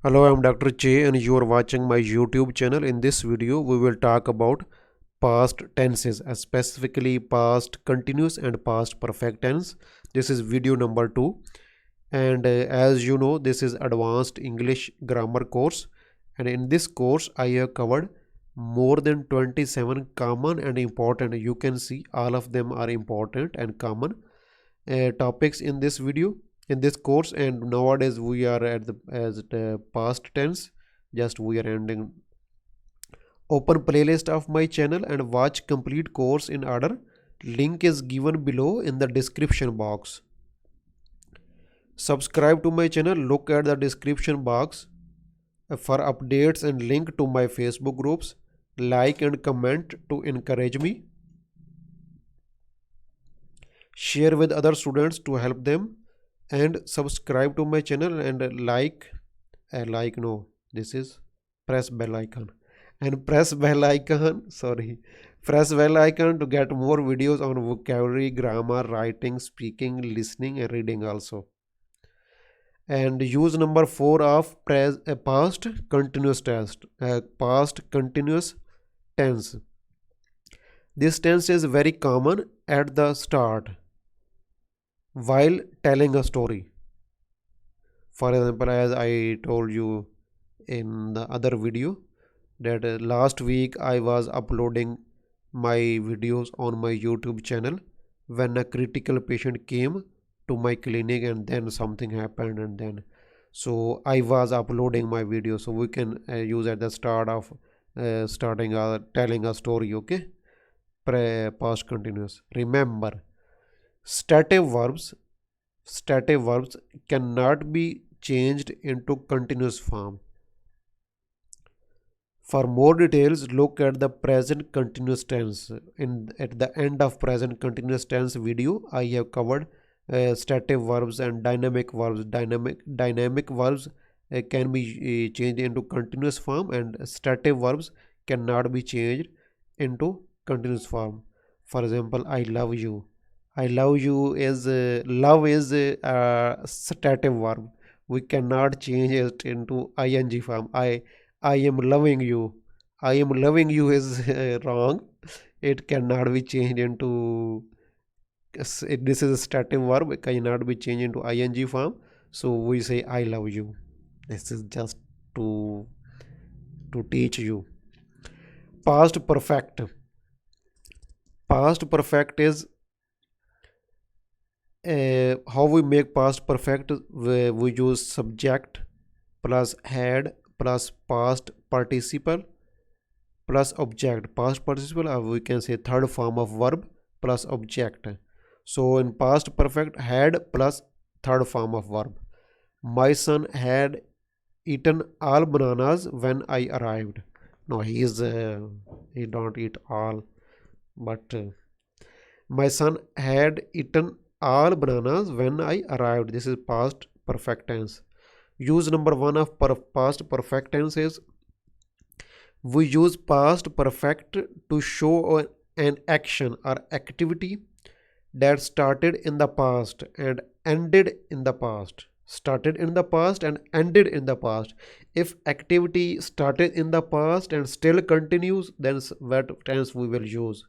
Hello, I'm Dr. Che and you are watching my YouTube channel. In this video, we will talk about past tenses, specifically past continuous and past perfect tense. This is video number 2. And as you know, this is advanced English grammar course. And in this course, I have covered more than 27 common and important. You can see all of them are important and common topics in this video in this course, and nowadays we are at the past tense. Just we are ending. Open playlist of my channel and watch complete course in order. Link is given below in the description box. Subscribe to my channel, look at the description box for updates and link to my Facebook groups. Like and comment to encourage me. Share with other students to help them, and subscribe to my channel and like no, this is press bell icon and press bell icon sorry press bell icon to get more videos on vocabulary, grammar, writing, speaking, listening and reading also. And use number 4 of past continuous tense. This tense is very common at the start while telling a story. For example, as I told you in the other video, that last week I was uploading my videos on my YouTube channel when a critical patient came to my clinic, and then something happened, and then so I was uploading my video. So we can use at the start of starting telling a story. Okay, past continuous. Remember, stative verbs stative verbs cannot be changed into continuous form. For more details, look at the present continuous tense. At the end of present continuous tense video, I have covered stative verbs and dynamic verbs. Dynamic verbs can be changed into continuous form, and stative verbs cannot be changed into continuous form. For example, I love you. I love you is love is a stative verb. We cannot change it into ing form. I am loving you. I am loving you is wrong. It cannot be changed into this is a stative verb. It cannot be changed into ing form. So we say I love you. This is just to teach you. Past perfect. Past perfect is how we make past perfect. We use subject plus had plus past participle plus object. Past participle, we can say third form of verb plus object. So in past perfect, had plus third form of verb. My son had eaten all bananas when I arrived. No, he don't eat all, but my son had eaten all bananas when I arrived. This is past perfect tense. Use number 1 of past perfect tense is, we use past perfect to show an action or activity that started in the past and ended in the past. Started in the past and ended in the past. If activity started in the past and still continues, then what tense we will use?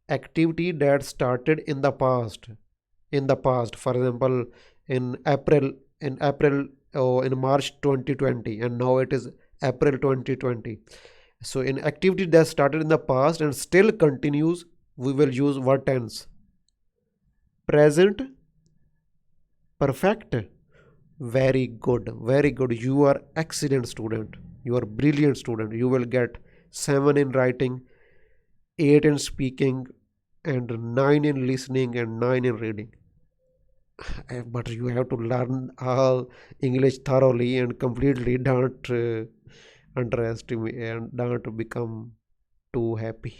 Activity that started in the past. For example, in april or in March 2020, and now it is April 2020. So in activity that started in the past and still continues, we will use what tense? Present perfect. Very good, very good. You are excellent student. You are brilliant student. You will get 7 in writing, 8 in speaking, and 9 in listening, and 9 in reading. But you have to learn all English thoroughly and completely. Don't underestimate and don't become too happy.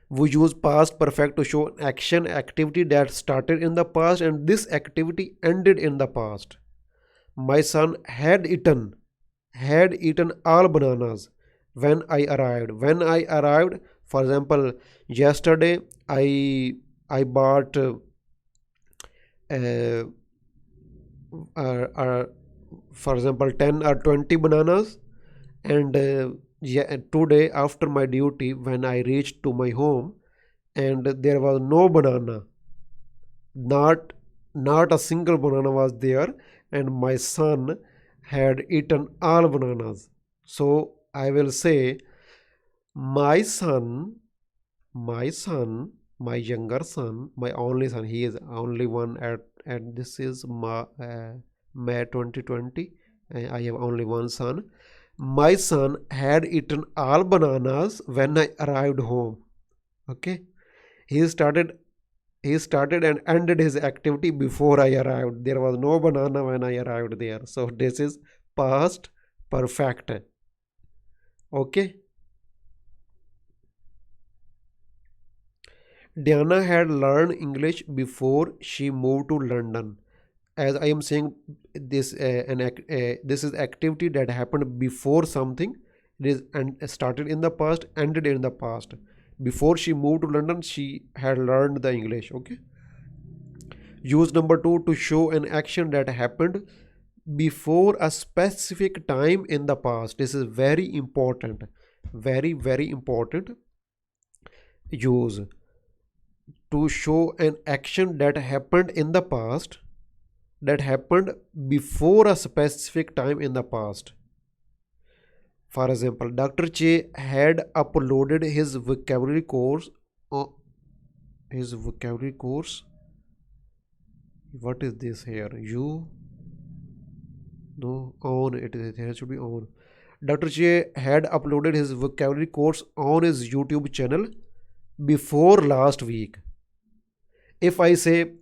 We use past perfect to show action, activity that started in the past and this activity ended in the past. My son had eaten all bananas when I arrived. When I arrived, for example, yesterday I bought uh, uh, for example 10 or 20 bananas, and yeah, today after my duty when I reached to my home and there was no banana, not not a single banana was there, and my son had eaten all bananas. So I will say my son, my son, my younger son, my only son, he is only one at, and this is May 2020. I have only one son. My son had eaten all bananas when I arrived home. Okay, he started he started and ended his activity before I arrived. There was no banana when I arrived there. So this is past perfect. Okay. Diana had learned English before she moved to London. As I am saying, this is activity that happened before something. It is and started in the past, ended in the past. Before she moved to London, she had learned the English. Okay. Use number two to show an action that happened before a specific time in the past. This is very important. Very, very important. Use to show an action that happened in the past, that happened before a specific time in the past. For example, Dr. Che had uploaded his vocabulary course. His vocabulary course. What is this here? You no on it is here should be on. Dr. Che had uploaded his vocabulary course on his YouTube channel before last week. If I say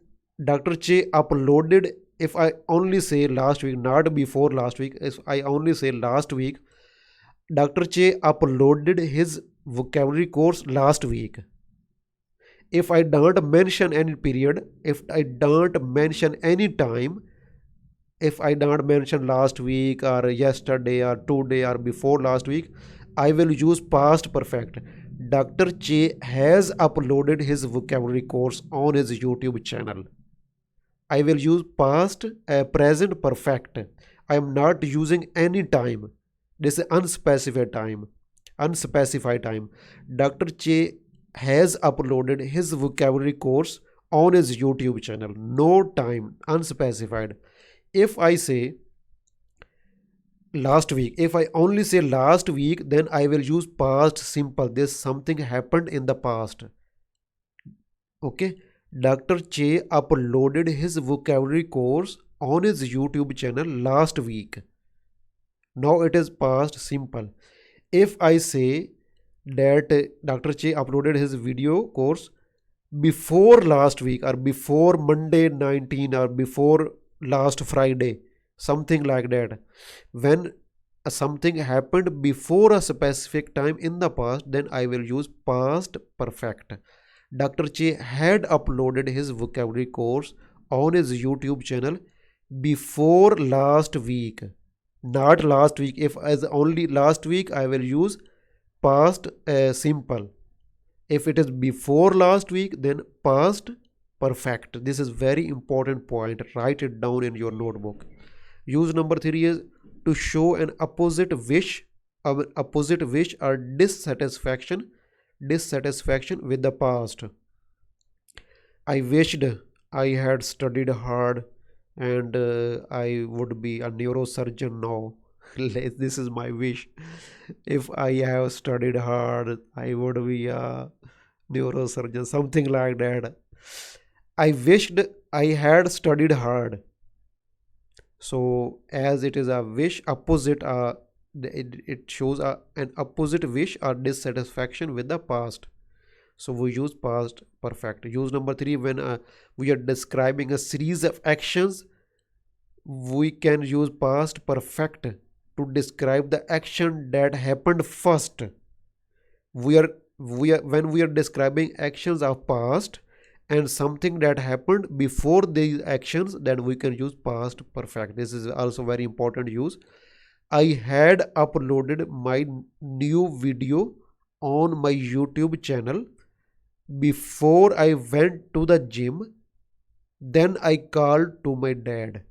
Dr. Che uploaded, if I only say last week, not before last week, if I only say last week, Dr. Che uploaded his vocabulary course last week. If I don't mention any period, if I don't mention any time, if I don't mention last week or yesterday or today or before last week, I will use past perfect. Dr. Che has uploaded his vocabulary course on his YouTube channel. I will use past present perfect. I am not using any time. This is unspecified time. Unspecified time. Dr. Che has uploaded his vocabulary course on his YouTube channel. No time. Unspecified. If I say last week, if I only say last week, then I will use past simple. This something happened in the past. Okay. Dr. Che uploaded his vocabulary course on his YouTube channel last week. Now it is past simple. If I say that Dr. Che uploaded his video course before last week or before Monday 19 or before last Friday, something like that, when something happened before a specific time in the past, then I will use past perfect. Dr. Che had uploaded his vocabulary course on his YouTube channel before last week, not last week. If as only last week, I will use past simple. If it is before last week, then past perfect. This is very important point. Write it down in your notebook. Use number three is to show an opposite wish or dissatisfaction with the past. I wished I had studied hard and I would be a neurosurgeon now. This is my wish. If I have studied hard, I would be a neurosurgeon, something like that. I wished I had studied hard. So as it is a wish opposite, it shows an opposite wish or dissatisfaction with the past. So we use past perfect. Use number three, when we are describing a series of actions, we can use past perfect to describe the action that happened first. We are when we are describing actions of past and something that happened before these actions, then we can use past perfect. This is also very important use. I had uploaded my new video on my YouTube channel before I went to the gym. Then I called to my dad.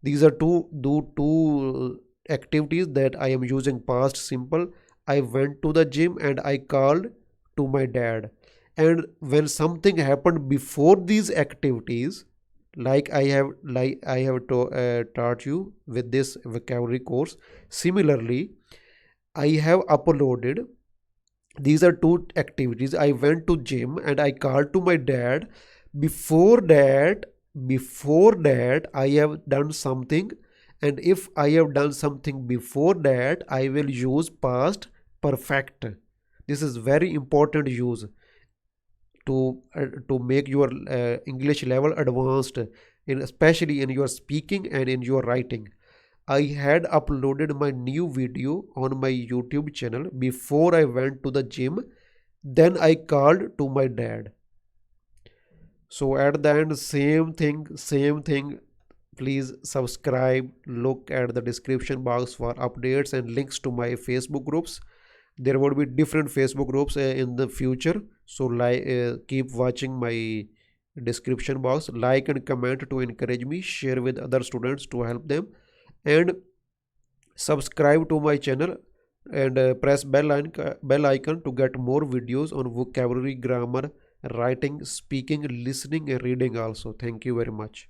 These are two activities that I am using past simple. I went to the gym and I called to my dad. And when something happened before these activities, like I have taught you with this vocabulary course, similarly I have uploaded. These are two activities. I went to gym and I called to my dad. Before that, before that, I have done something, and if I have done something before that, I will use past perfect. This is very important use to make your English level advanced, in especially in your speaking and in your writing. I had uploaded my new video on my YouTube channel before I went to the gym. Then I called to my dad. So at the end, same thing, same thing. Please subscribe. Look at the description box for updates and links to my Facebook groups. There will be different Facebook groups in the future. So keep watching my description box. Like and comment to encourage me. Share with other students to help them. And subscribe to my channel and press bell icon to get more videos on vocabulary, grammar, writing, speaking, listening and reading also. Thank you very much.